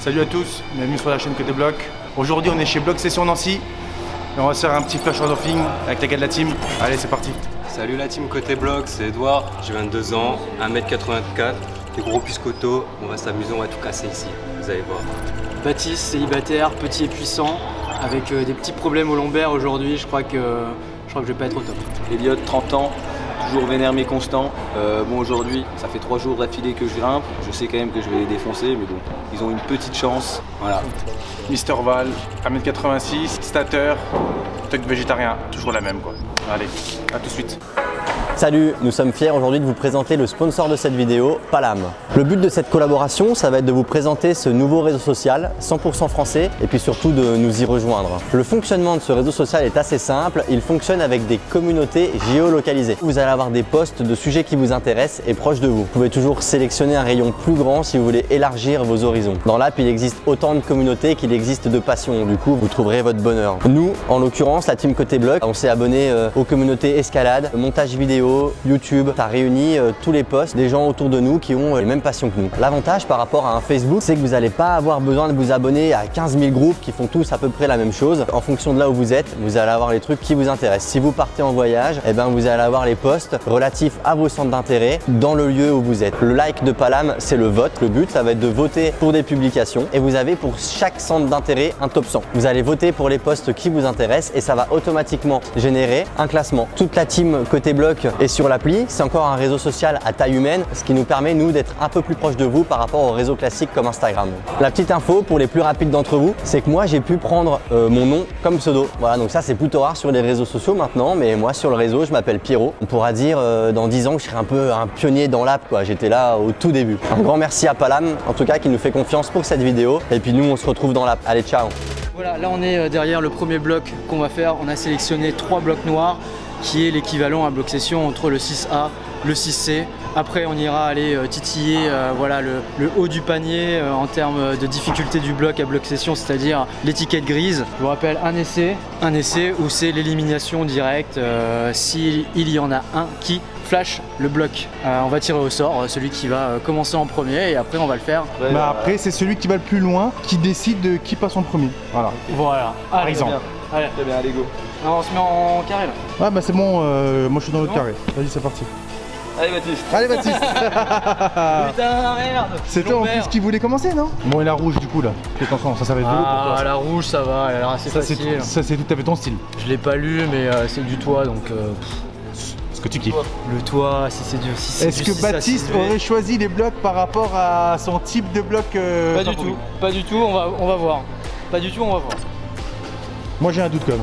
Salut à tous, bienvenue sur la chaîne Côté Bloc. Aujourd'hui on est chez Bloc Session Nancy et on va se faire un petit flash roofing avec les gars de la team. Allez, c'est parti. Salut la team Côté Bloc, c'est Edouard, j'ai 22 ans, 1m84, des gros piscotos, on va s'amuser, on va tout casser ici, vous allez voir. Baptiste, célibataire, petit et puissant, avec des petits problèmes au lombaire aujourd'hui, je crois que je vais pas être au top. Elliot, 30 ans, toujours vénère mais constant. Bon, aujourd'hui, ça fait 3 jours d'affilée que je grimpe. Je sais quand même que je vais les défoncer, mais bon, ils ont une petite chance. Voilà. Mister Val, 1m86, stateur, tuck végétarien, toujours la même quoi. Allez, à tout de suite. Salut, nous sommes fiers aujourd'hui de vous présenter le sponsor de cette vidéo, Palam. Le but de cette collaboration, ça va être de vous présenter ce nouveau réseau social 100% français et puis surtout de nous y rejoindre. Le fonctionnement de ce réseau social est assez simple, il fonctionne avec des communautés géolocalisées. Vous allez avoir des posts de sujets qui vous intéressent et proches de vous. Vous pouvez toujours sélectionner un rayon plus grand si vous voulez élargir vos horizons. Dans l'app, il existe autant de communautés qu'il existe de passions, du coup vous trouverez votre bonheur. Nous, en l'occurrence, la team Côté Bloc, on s'est abonné aux communautés escalade, montage vidéo, YouTube, ça réunit tous les posts des gens autour de nous qui ont les mêmes passions que nous. L'avantage par rapport à un Facebook, c'est que vous n'allez pas avoir besoin de vous abonner à 15 000 groupes qui font tous à peu près la même chose. En fonction de là où vous êtes, vous allez avoir les trucs qui vous intéressent. Si vous partez en voyage, eh ben vous allez avoir les posts relatifs à vos centres d'intérêt dans le lieu où vous êtes. Le like de Palam, c'est le vote. Le but, ça va être de voter pour des publications et vous avez pour chaque centre d'intérêt un top 100. Vous allez voter pour les posts qui vous intéressent et ça va automatiquement générer un classement. Toute la team Côté Bloc et sur l'appli, c'est encore un réseau social à taille humaine, ce qui nous permet nous d'être un peu plus proche de vous par rapport aux réseaux classiques comme Instagram. La petite info pour les plus rapides d'entre vous, c'est que moi j'ai pu prendre mon nom comme pseudo. Voilà, donc ça c'est plutôt rare sur les réseaux sociaux maintenant, mais moi sur le réseau je m'appelle Pierrot. On pourra dire dans 10 ans que je serai un peu un pionnier dans l'app quoi. J'étais là au tout début. Un grand merci à Palam en tout cas qui nous fait confiance pour cette vidéo et puis nous on se retrouve dans l'app. Allez, ciao. Voilà, là on est derrière le premier bloc qu'on va faire. On a sélectionné 3 blocs noirs qui est l'équivalent à bloc session entre le 6A, le 6C. Après on ira aller titiller voilà, le haut du panier en termes de difficulté du bloc à bloc session, c'est-à-dire l'étiquette grise. Je vous rappelle un essai où c'est l'élimination directe s'il y en a un qui flash le bloc. On va tirer au sort celui qui va commencer en premier et après on va le faire. Bah après c'est celui qui va le plus loin qui décide de qui passe en premier. Voilà. Voilà. Par exemple. Allez. Très bien, allez go. Alors on se met en carré là. Ouais bah c'est bon, moi je suis dans l'autre carré. Vas-y c'est parti. Allez Baptiste. Allez Baptiste. Putain merde. C'est toi en plus qui voulait commencer non? Bon et la rouge du coup là. Fais attention, ça va être beau pour toi. Ah la rouge ça va, elle a l'air assez facile. Ça c'est tout à fait ton style. Je l'ai pas lu mais c'est du toit donc... Ce que tu kiffes. Le toit, si c'est dur. Si Est-ce que Baptiste aurait choisi les blocs par rapport à son type de bloc Pas du tout, pas du tout, on va voir. Pas du tout, on va voir. Moi j'ai un doute quand même.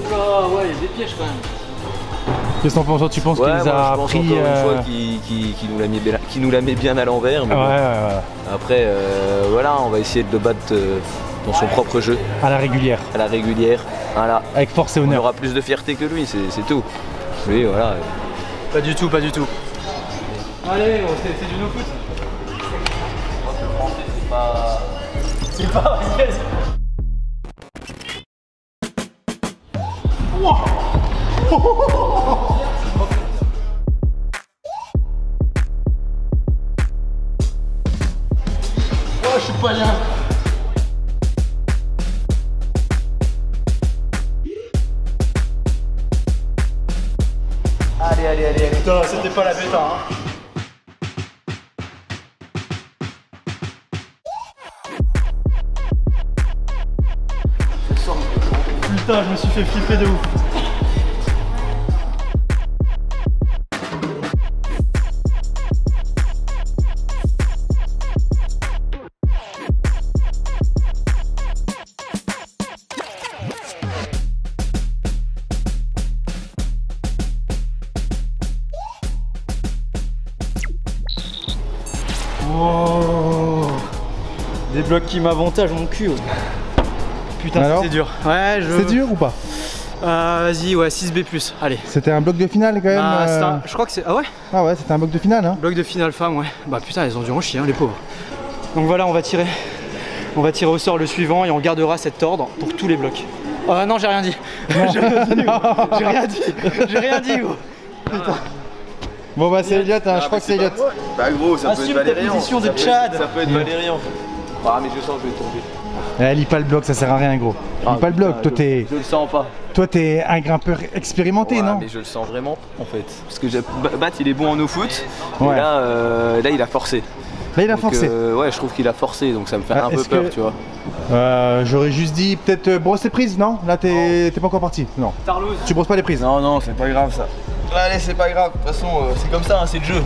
Oula, ouais, il y a des pièges quand même. Qu'est-ce que t'en penses? Tu penses qu'il les a pris encore une fois qui nous la met bien à l'envers. Ouais. Après, voilà, on va essayer de le battre dans son propre jeu. À la régulière. À la régulière. Voilà. Avec force et On honneur. aura plus de fierté que lui, c'est tout. Lui, voilà. Pas du tout, pas du tout. Allez, c'est du no-foot. Le français, c'est pas... C'est pas... Yes. Oh, je suis pas bien. Allez. Putain, c'était pas la bêta, hein. Putain, je me suis fait flipper de ouf. Oh, des blocs qui m'avantagent mon cul. Ouais. Putain, c'est dur. Ouais, C'est dur ou pas? Vas-y, ouais, 6B+, allez. C'était un bloc de finale quand même. Je crois que c'est... Ah ouais? Ah ouais, c'était un bloc de finale hein. Bloc de finale femme, ouais. Bah putain, elles ont dû en chier, hein, les pauvres. Donc voilà, on va tirer au sort le suivant et on gardera cet ordre pour tous les blocs. Non, j'ai rien dit. J'ai rien dit, gros. Putain. Bon bah c'est Elliot, hein, je crois que c'est Elliot. Bah gros, ça peut être Assume ta Valérian. position de Tchad. Ça peut être Valérian. Ah mais je sens que je vais tomber. Eh, lis pas le bloc, ça sert à rien gros. Lis pas le bloc, toi t'es... Je le sens pas. Toi t'es un grimpeur expérimenté, Ouais, non? mais je le sens vraiment en fait. Parce que Bat il est bon en no-foot. Ouais. Et là il a forcé. Là il a Donc, forcé. ouais je trouve qu'il a forcé donc ça me fait un peu peur tu vois. J'aurais juste dit peut-être brosser prise, non? Là t'es pas encore parti, non. Tarlouse. Tu brosses pas les prises? Non non c'est pas grave ça. Allez c'est pas grave, de toute façon c'est comme ça, hein, c'est le jeu.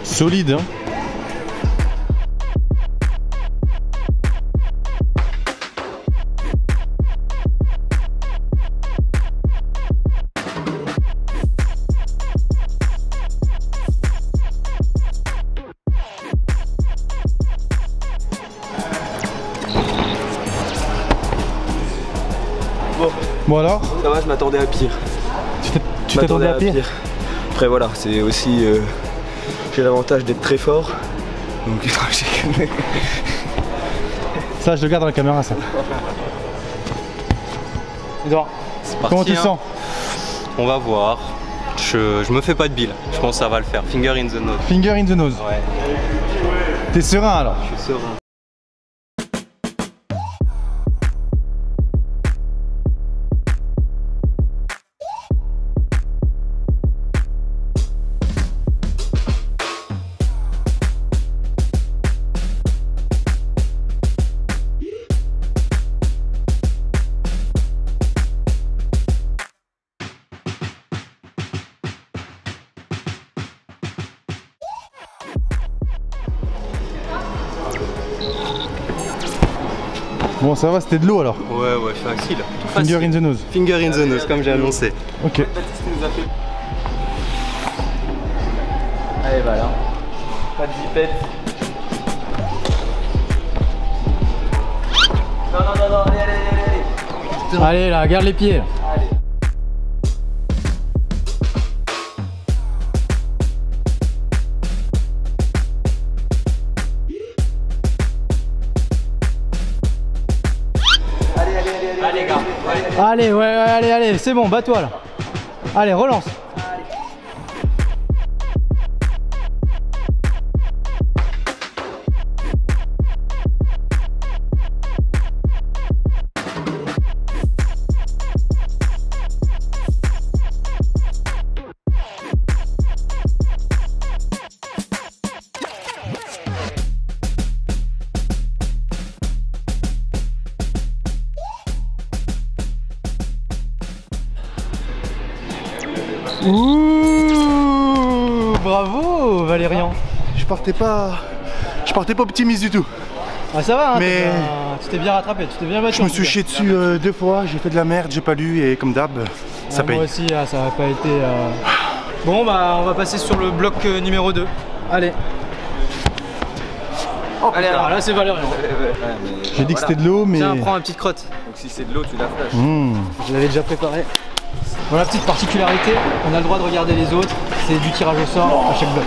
Solide, hein. Bon alors? Ça va, je m'attendais à pire. Tu t'attendais à pire? Après voilà, c'est aussi... j'ai l'avantage d'être très fort. Donc Ça je le garde dans la caméra ça. Edouard, C'est parti, Comment tu hein. sens? On va voir. Je me fais pas de bile. Je pense que ça va le faire. Finger in the nose. Finger in the nose. Ouais, T'es serein alors? je suis serein. Bon ça va, c'était de l'eau alors. Ouais, facile. Tout Finger facile. in the nose. Finger in the nose, comme j'ai annoncé. Ok. Allez voilà. Pas de zipette. Non, allez. allez là, garde les pieds. Allez, ouais, allez, c'est bon, bats-toi là. Allez, relance. Ouh, bravo Valérian. Je partais pas optimiste du tout. Ah ça va, hein, Mais- tu t'es bien rattrapé, tu t'es bien battu. Je me en tout suis cas. chié dessus 2 fois, j'ai fait de la merde, j'ai pas lu et comme d'hab, ça Ah, paye. moi aussi, ah, ça n'a pas été... Bon bah on va passer sur le bloc numéro 2. Allez. Allez Alors là c'est Valérian. J'ai dit que c'était de l'eau mais... Tiens, prends une petite crotte. Donc si c'est de l'eau tu la flashes. Je l'avais déjà préparé. Voilà, petite particularité, on a le droit de regarder les autres, c'est du tirage au sort à chaque bloc.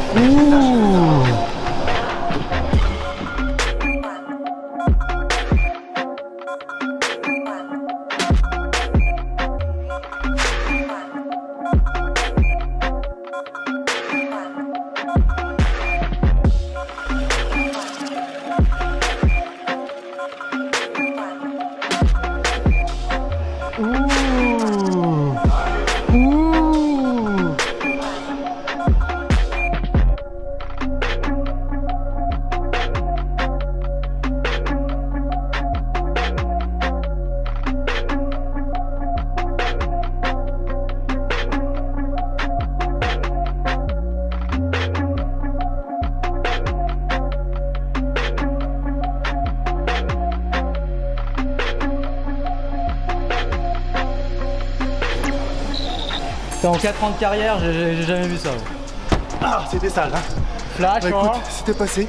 En 4 ans de carrière, j'ai jamais vu ça. Ah, c'était sale, hein. Flash, Bah hein. écoute, c'était passé.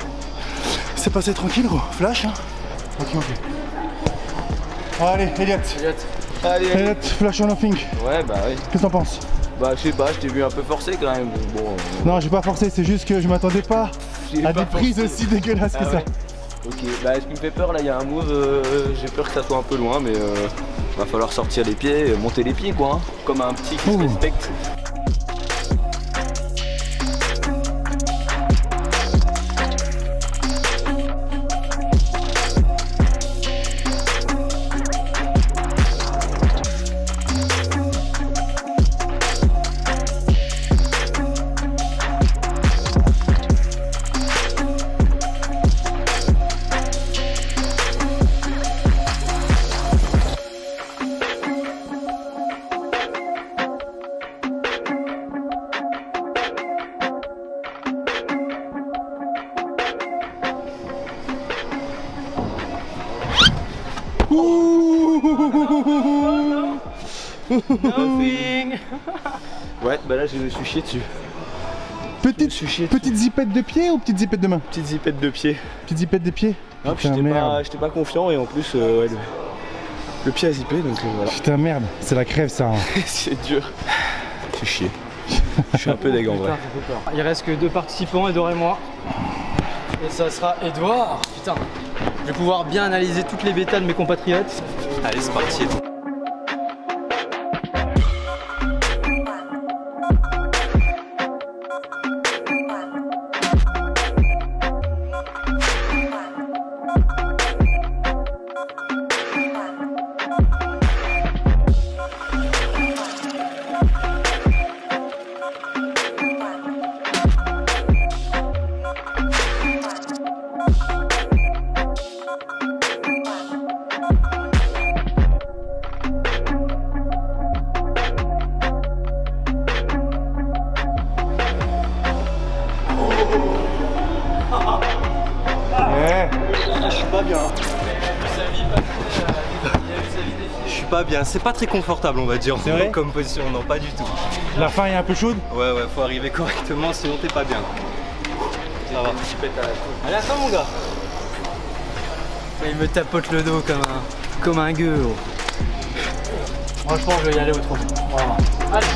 C'est passé tranquille, gros. Flash, hein. Ok. Allez, Elliot. Allez. Et là, flash or nothing. Ouais, bah oui. Qu'est-ce que t'en penses? Bah, je sais pas, je t'ai vu un peu forcé quand même. Bon. Non, j'ai pas forcé, c'est juste que je m'attendais pas à des prises aussi dégueulasses que ça. Ok, bah ce qui me fait peur là, il y a un move, j'ai peur que ça soit un peu loin, mais va falloir sortir les pieds, monter les pieds quoi, hein, comme un petit qui se respecte. Nothing. Ouais, bah là je me suis chié dessus. Petite zipette de pied ou petite zipette de main? Petite zipette de pied. Petite zipette des pieds? Ah, Putain, merde. j'étais pas confiant et en plus ouais, le pied a zippé donc voilà. Putain merde, c'est la crève ça. Hein. C'est dur. C'est chier. Je suis un peu dégueu en vrai. Il reste que 2 participants, Edouard et moi. Et ça sera Edouard. Putain. Je vais pouvoir bien analyser toutes les bêtas de mes compatriotes. Allez, c'est parti. Je suis pas bien, c'est pas très confortable on va dire. C'est vrai comme position, non pas du tout. La fin est un peu chaude? Ouais, faut arriver correctement sinon t'es pas bien. Ça va. À la fin mon gars. Il me tapote le dos comme un gueux. Franchement je vais y aller au trou. Voilà. Allez.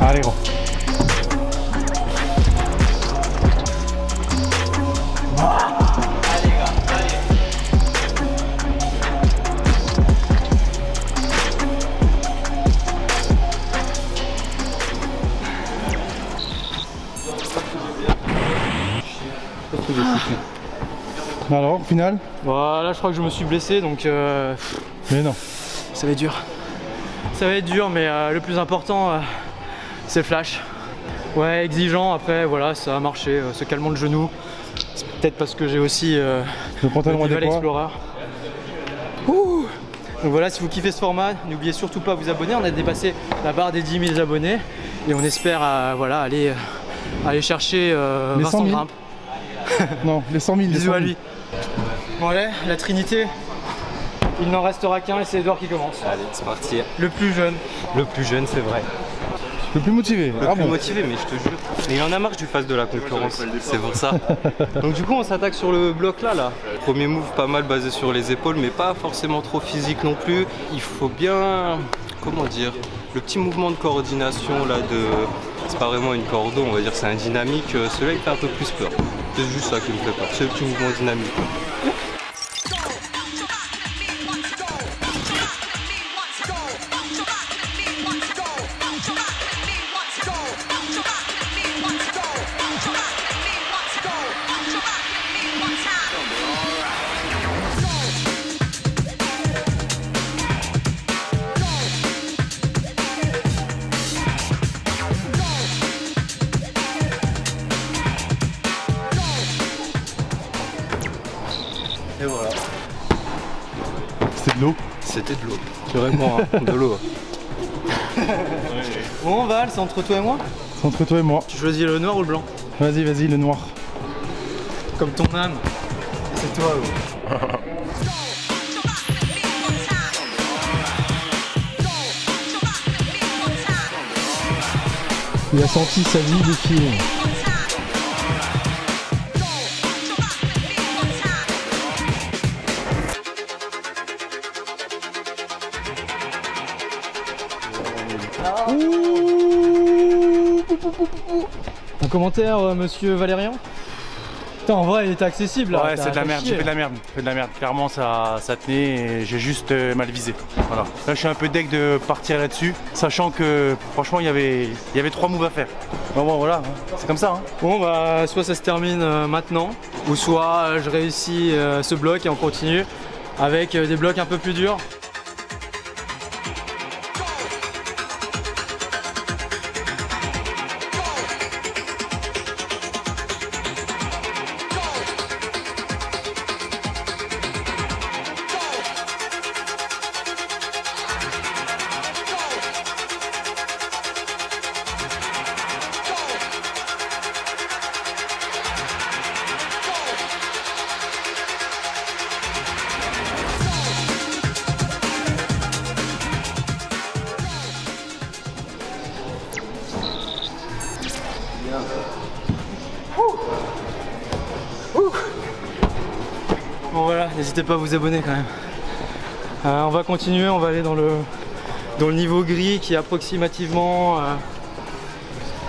Allez gros. Alors, au final? Voilà, je crois que je me suis blessé donc Mais non. ça va être dur. Ça va être dur mais le plus important c'est le flash. Ouais, exigeant, après voilà, ça a marché, ce calmant de genou. C'est peut-être parce que j'ai aussi Le pantalon Duval adéquat. Explorer. Ouh. Donc voilà, si vous kiffez ce format, n'oubliez surtout pas de vous abonner. On a dépassé la barre des 10 000 abonnés et on espère voilà, aller chercher Les 100 Vincent 000. Grimpe. Non, les 100 000. les Bisous 100 à 000. lui. Bon allez, la Trinité, il n'en restera qu'un et c'est Edouard qui commence. Allez, c'est parti. Le plus jeune. Le plus jeune, c'est vrai. Le plus motivé. Le plus motivé, mais je te jure. Mais il en a marre que je lui fasse de la concurrence. C'est pour ça. Donc du coup, on s'attaque sur le bloc là. Premier move pas mal basé sur les épaules, mais pas forcément trop physique non plus. Il faut bien, comment dire, le petit mouvement de coordination là c'est pas vraiment une cordeau, on va dire c'est un dynamique. Celui-là il fait un peu plus peur. C'est juste ça qui me fait peur. C'est le petit mouvement dynamique. Et voilà. C'était de l'eau. C'était de l'eau. C'est vraiment de l'eau. Bon Val, c'est entre toi et moi? C'est entre toi et moi. Tu choisis le noir ou le blanc? Vas-y, vas-y, le noir. Comme ton âme. C'est toi. Il a senti sa vie défiler. Un commentaire, monsieur Valérian? Putain, en vrai, il était accessible là. Ouais, c'est de la merde, j'ai fait de la merde. Clairement, ça tenait et j'ai juste mal visé. Voilà. Là, je suis un peu deg de partir là-dessus, sachant que franchement, il y avait 3 moves à faire. Bon, voilà, hein. C'est comme ça. Hein. Bon, bah, soit ça se termine maintenant, ou soit je réussis ce bloc et on continue avec des blocs un peu plus durs. Bon voilà, n'hésitez pas à vous abonner quand même. On va continuer, on va aller dans le niveau gris qui est approximativement...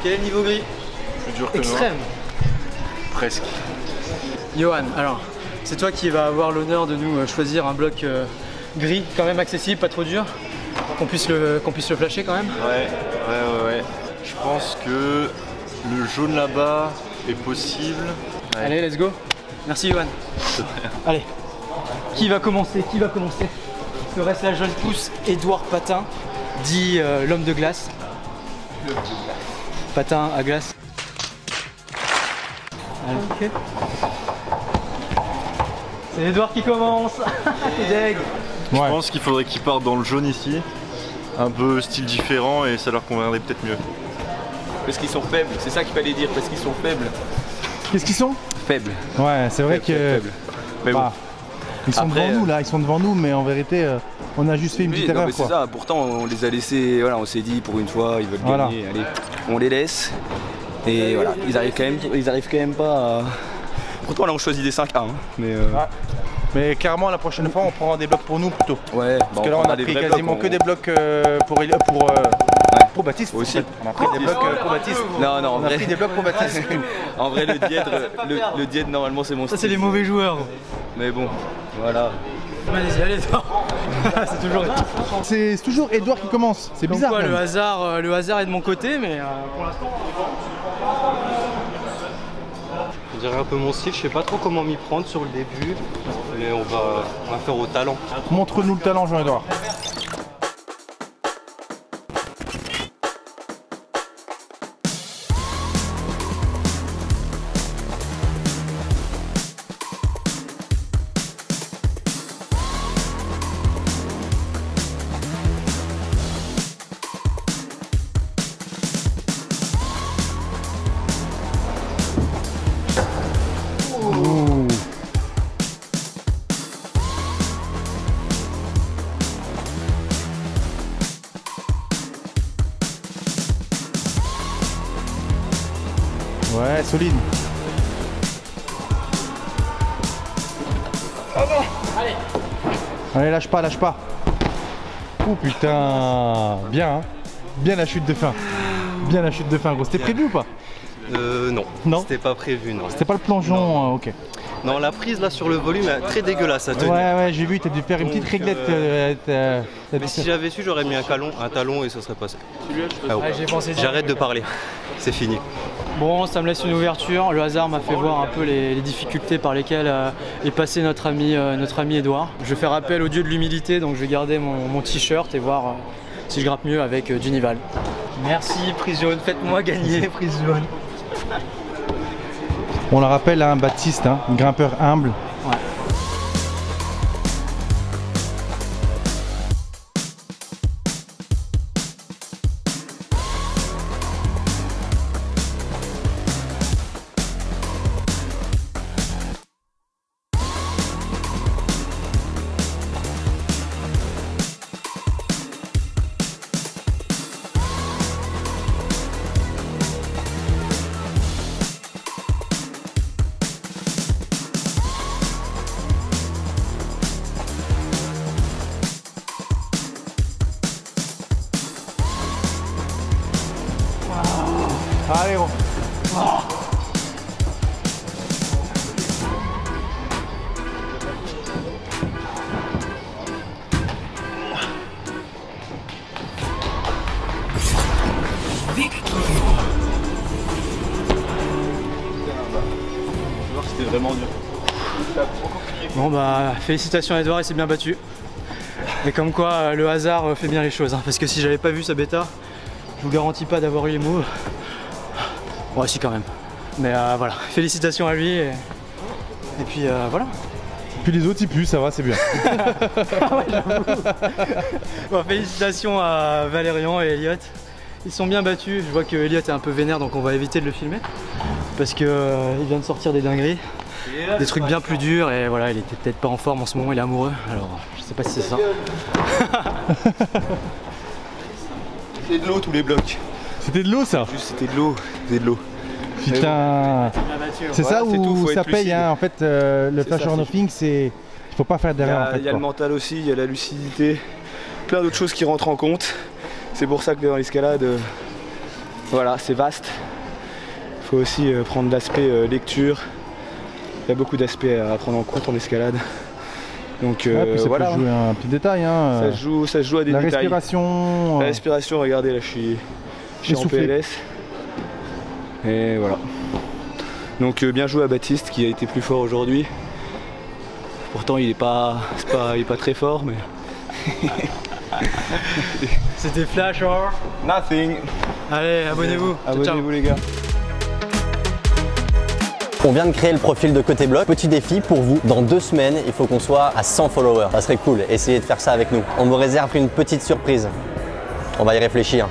Quel est le niveau gris? Plus dur que extrême. Noir. Presque. Johan, alors, c'est toi qui vas avoir l'honneur de nous choisir un bloc gris, quand même accessible, pas trop dur, qu'on puisse le flasher quand même. Ouais. Je pense que le jaune là-bas est possible. Ouais. Allez, let's go. Merci Johan. Allez, qui va commencer? Serait-ce la jeune pousse Édouard Patin, dit l'homme de glace. Patin à glace. Allez. Okay. C'est Édouard qui commence. Deg. Je pense qu'il faudrait qu'ils partent dans le jaune ici. Un peu style différent et ça leur conviendrait peut-être mieux. Parce qu'ils sont faibles, c'est ça qu'il fallait dire, parce qu'ils sont faibles. Qu'est-ce qu'ils sont? Faibles. Ouais, c'est vrai que... Mais bon. Ils sont devant nous là, ils sont devant nous, mais en vérité, on a juste fait une petite erreur. C'est ça, pourtant on les a laissés, voilà, on s'est dit pour une fois, ils veulent gagner, allez, on les laisse. Et voilà, ils arrivent quand même pas à... Pourtant là on choisit des 5A, hein, mais... Mais clairement, la prochaine fois, on prendra des blocs pour nous plutôt. Ouais, parce que là, on a pris quasiment que des blocs pour Baptiste. Aussi. On a pris des blocs pour Baptiste. Non, on a pris des blocs pour Baptiste. En vrai, le dièdre, normalement, c'est mon style. Ça, c'est les mauvais joueurs. Mais bon, voilà. Allez, allez, c'est toujours Edouard qui commence. C'est bizarre. Quoi, le hasard est de mon côté, mais pour l'instant. Je dirais un peu mon style, je sais pas trop comment m'y prendre sur le début, mais on va faire au talent. Montre-nous le talent, Jean-Edouard. Ouais, solide. Allez, lâche pas, lâche pas. Oh putain, bien, hein. Bien la chute de fin. Bien la chute de fin, gros. C'était prévu ou pas? Non. Non. C'était pas prévu, non. C'était pas le plongeon, ok. Non, la prise là sur le volume est très dégueulasse à tenir. Ouais, j'ai vu, t'as dû faire une petite réglette. Mais si j'avais su, j'aurais mis un talon et ça serait passé. Ah, Ouais, j'ai pensé. J'arrête de parler, c'est fini. Bon, ça me laisse une ouverture. Le hasard m'a fait voir un peu les difficultés par lesquelles est passé notre ami Edouard. Je vais faire appel au dieu de l'humilité, donc je vais garder mon t-shirt et voir si je grappe mieux avec Genival. Merci, prise jaune. Faites-moi gagner, prise jaune. On le rappelle, hein, Baptiste, hein, grimpeur humble. Ouais. c'est vraiment dur. Bon bah félicitations à Edouard, il s'est bien battu. Et comme quoi le hasard fait bien les choses, hein, parce que si j'avais pas vu sa bêta, je vous garantis pas d'avoir eu les moves. Bon si quand même. Mais voilà, félicitations à lui et puis voilà. Puis les autres ils puent, ça va, c'est bien. Ah ouais, j'avoue. Bon, félicitations à Valérian et Elliot. Ils sont bien battus. Je vois que Elliot est un peu vénère, donc on va éviter de le filmer. Parce que il vient de sortir des dingueries. Des trucs bien plus durs et voilà, il était peut-être pas en forme en ce moment, il est amoureux. Alors je sais pas si c'est ça. C'était de l'eau tous les blocs. C'était de l'eau ça? Juste c'était de l'eau, c'était de l'eau. Putain, c'est ça voilà, où ça paye hein, en fait le flash ça, or nothing, c'est il faut pas faire d'erreur en fait. Il y a le mental aussi, il y a la lucidité, plein d'autres choses qui rentrent en compte. C'est pour ça que dans l'escalade, voilà, c'est vaste. Il faut aussi prendre l'aspect lecture. Il y a beaucoup d'aspects à prendre en compte en escalade. Donc ça voilà. peut jouer un petit détail. Hein. Ça se joue à des détails. Respiration. La respiration, regardez là, je suis en PLS. Et voilà. Donc bien joué à Baptiste qui a été plus fort aujourd'hui. Pourtant il est pas très fort mais. C'était Flash or Nothing. Allez, abonnez-vous. Abonnez-vous les gars. On vient de créer le profil de Côté Bloc. Petit défi pour vous, dans 2 semaines, il faut qu'on soit à 100 followers. Ça serait cool, essayez de faire ça avec nous. On vous réserve une petite surprise. On va y réfléchir.